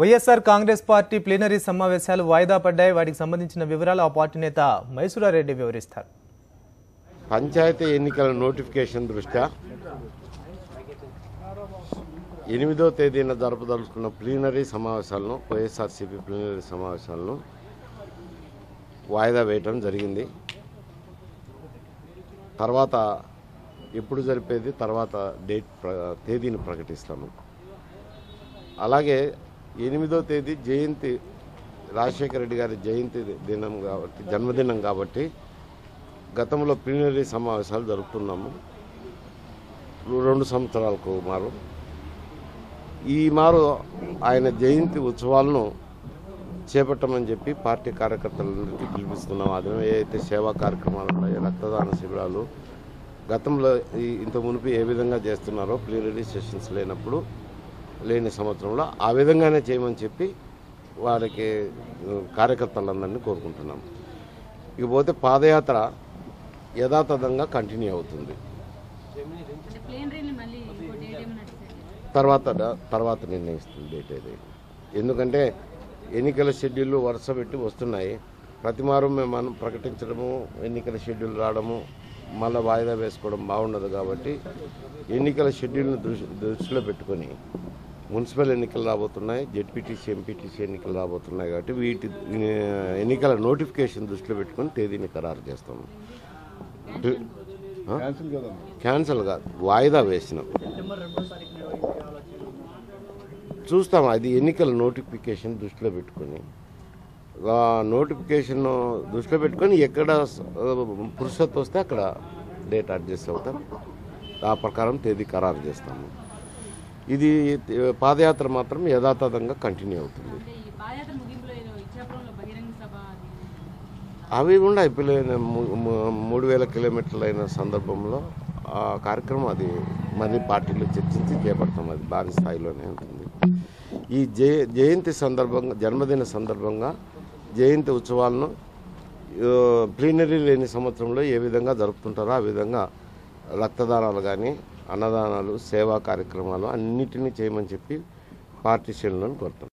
YSR Congress party plenary సమావేశాలు వాయిదా పడ్డాయి. వాటికి సంబంధించిన వివరాలు ఆ పార్టీ నేత మైసూరారెడ్డి వివరిస్తారు. పంచాయతీ ఎన్నికల నోటిఫికేషన్ దృష్ట్యా 8వ తేదీన జరపదలుచుకున్న ప్లీనరీ సమావేశాలను వైఎస్ఆర్సీపీ ప్లీనరీ సమావేశాలను వాయిదా వేయటం జరిగింది. తర్వాత ఎప్పుడు జరిపేది తర్వాత తేదీని ప్రకటిస్తాము. అలాగే 8వ తేదీ జయంతి, రాజశేఖర రెడ్డి గారి జయంతి దినం కాబట్టి, జన్మదినం కాబట్టి గతంలో ప్లీనరీ సమావేశాలు జరుపుతున్నాము 2 సంవత్సరాలకు మారు. ఈ మారు ఆయన జయంతి ఉత్సవాలను చేపట్టమని చెప్పి పార్టీ కార్యకర్తలందరికీ పిలిపిస్తున్నాం. అదే ఏదైతే సేవా కార్యక్రమాలు ఉన్నాయో, రక్తదాన శిబిరాలు గతంలో ఇంత మునుపు ఏ విధంగా చేస్తున్నారో ప్లీనరీ సెషన్స్ లేని సంవత్సరంలో ఆ విధంగానే చేయమని చెప్పి వారికి కార్యకర్తలందరినీ కోరుకుంటున్నాం. ఇకపోతే పాదయాత్ర యథాతథంగా కంటిన్యూ అవుతుంది. తర్వాత నిర్ణయిస్తుంది డేట్ ఏదైనా. ఎందుకంటే ఎన్నికల షెడ్యూల్ వరుస పెట్టి వస్తున్నాయి. ప్రతి మారు మనం ప్రకటించడము, ఎన్నికల షెడ్యూల్ రావడము, మళ్ళీ వాయిదా వేసుకోవడం బాగుండదు. కాబట్టి ఎన్నికల షెడ్యూల్ను దృష్టిలో పెట్టుకొని మున్సిపల్ ఎన్నికలు రాబోతున్నాయి, జెడ్పీటీసీ, ఎంపీటీసీ ఎన్నికలు రాబోతున్నాయి. కాబట్టి వీటి ఎన్నికల నోటిఫికేషన్ దృష్టిలో పెట్టుకొని తేదీని ఖరారు చేస్తాము. క్యాన్సిల్ కాదు, వాయిదా వేసినాం. చూస్తాం. అది ఎన్నికల నోటిఫికేషన్ దృష్టిలో పెట్టుకొని ఎక్కడ పురుషత్ వస్తే అక్కడ డేట్ అడ్జస్ట్ అవుతాం. ఆ ప్రకారం తేదీ ఖరారు చేస్తాము. ఇది పాదయాత్ర మాత్రం యథాతథంగా కంటిన్యూ అవుతుంది. అవి కూడా అయిపోయిన 3000 కిలోమీటర్లు అయిన సందర్భంలో ఆ కార్యక్రమం అది మళ్ళీ పార్టీలో చర్చించి చేపడతాం. అది భారీ స్థాయిలోనే ఉంటుంది. ఈ జయంతి సందర్భంగా, జన్మదిన సందర్భంగా జయంతి ఉత్సవాలను ప్లీనరీ లేని సంవత్సరంలో ఏ విధంగా జరుపుతుంటారో ఆ విధంగా రక్తదానాలు కానీ, అన్నదానాలు, సేవా కార్యక్రమాలు అన్నిటినీ చేయమని చెప్పి పార్టీ శ్రేణులను కోరుతాం.